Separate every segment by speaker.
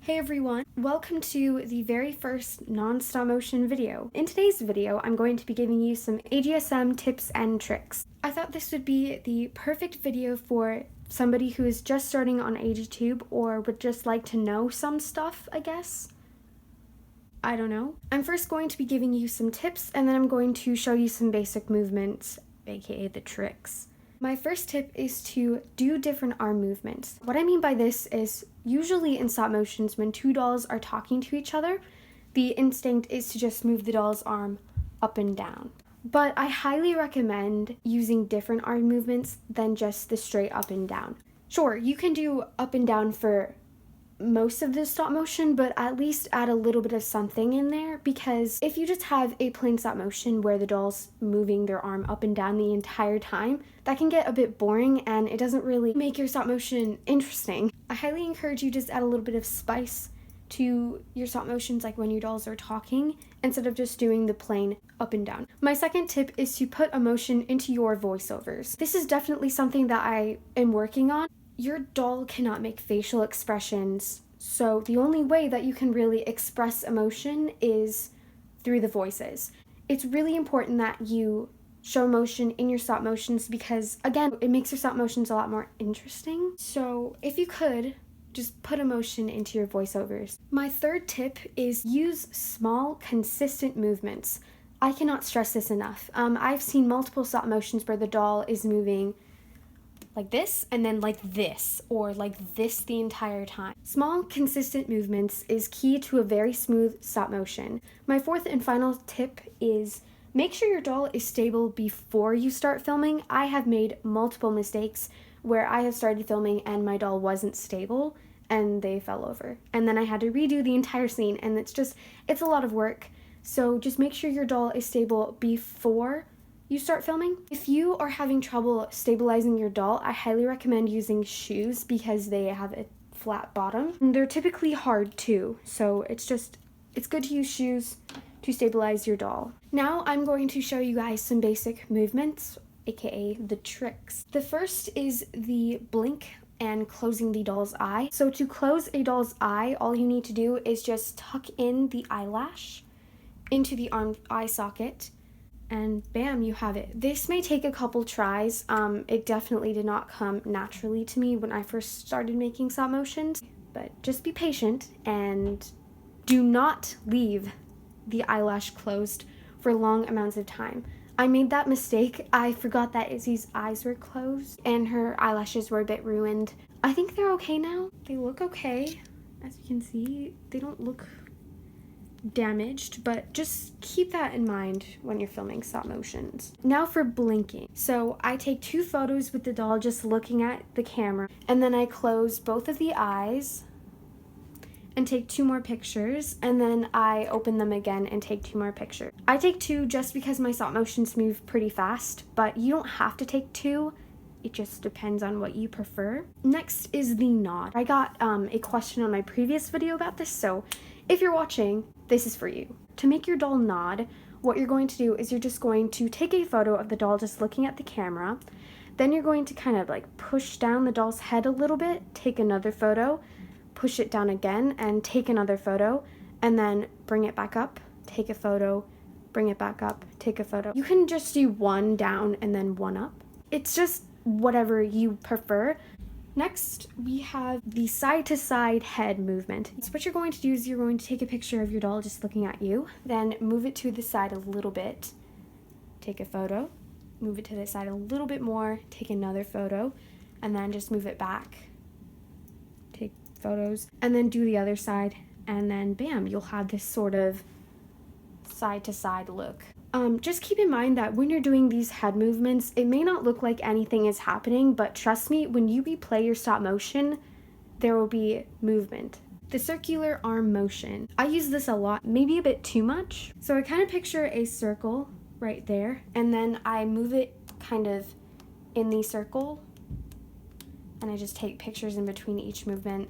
Speaker 1: Hey everyone, welcome to the very first non-stop motion video. In today's video, I'm going to be giving you some AGSM tips and tricks. I thought this would be the perfect video for somebody who is just starting on AGTube or would just like to know some stuff, I guess. I don't know. I'm first going to be giving you some tips and then I'm going to show you some basic movements, aka the tricks. My first tip is to do different arm movements. What I mean by this is usually in stop motions when two dolls are talking to each other, the instinct is to just move the doll's arm up and down. But I highly recommend using different arm movements than just the straight up and down. Sure, you can do up and down for most of the stop motion, but at least add a little bit of something in there, because if you just have a plain stop motion where the doll's moving their arm up and down the entire time, that can get a bit boring and it doesn't really make your stop motion interesting. I highly encourage you just add a little bit of spice to your stop motions, like when your dolls are talking, instead of just doing the plain up and down. My second tip is to put emotion into your voiceovers. This is definitely something that I am working on. Your doll cannot make facial expressions, so the only way that you can really express emotion is through the voices. It's really important that you show emotion in your stop motions because, again, it makes your stop motions a lot more interesting. So if you could, just put emotion into your voiceovers. My third tip is use small, consistent movements. I cannot stress this enough. I've seen multiple stop motions where the doll is moving like this, and then like this, or like this the entire time. Small, consistent movements is key to a very smooth stop motion. My fourth and final tip is make sure your doll is stable before you start filming. I have made multiple mistakes where I have started filming and my doll wasn't stable and they fell over. And then I had to redo the entire scene, and it's a lot of work. So just make sure your doll is stable before you start filming. If you are having trouble stabilizing your doll, I highly recommend using shoes because they have a flat bottom. And they're typically hard too, so it's good to use shoes to stabilize your doll. Now I'm going to show you guys some basic movements, aka the tricks. The first is the blink and closing the doll's eye. So to close a doll's eye, all you need to do is just tuck in the eyelash into the eye socket, and bam, you have it. This may take a couple tries. It definitely did not come naturally to me when I first started making stop motions, but just be patient and do not leave the eyelash closed for long amounts of time. I made that mistake. I forgot that Izzy's eyes were closed and her eyelashes were a bit ruined. I think they're okay now. They look okay. As you can see, they don't look damaged, but just keep that in mind when you're filming stop motions. Now for blinking. So I take 2 photos with the doll just looking at the camera, and then I close both of the eyes and take 2 more pictures, and then I open them again and take 2 more pictures. I take 2 just because my stop motions move pretty fast, but you don't have to take 2. It just depends on what you prefer. Next is the nod. I got a question on my previous video about this, so if you're watching, this is for you. To make your doll nod, what you're going to do is you're just going to take a photo of the doll just looking at the camera. Then you're going to kind of like push down the doll's head a little bit, take another photo, push it down again, and take another photo, and then bring it back up, take a photo, bring it back up, take a photo. You can just do 1 down and then 1 up. It's just whatever you prefer. Next, we have the side-to-side head movement. So what you're going to do is you're going to take a picture of your doll just looking at you, then move it to the side a little bit, take a photo, move it to the side a little bit more, take another photo, and then just move it back, take photos, and then do the other side, and then bam, you'll have this sort of side-to-side look. Just keep in mind that when you're doing these head movements, it may not look like anything is happening, but trust me, when you replay your stop motion, there will be movement. The circular arm motion. I use this a lot, maybe a bit too much. So I kind of picture a circle right there, and then I move it kind of in the circle, and I just take pictures in between each movement.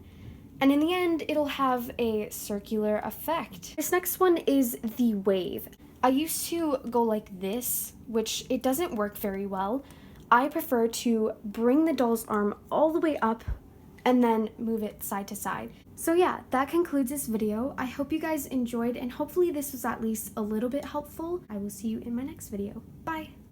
Speaker 1: And in the end, it'll have a circular effect. This next one is the wave. I used to go like this, which it doesn't work very well. I prefer to bring the doll's arm all the way up and then move it side to side. So yeah, that concludes this video. I hope you guys enjoyed, and hopefully this was at least a little bit helpful. I will see you in my next video. Bye!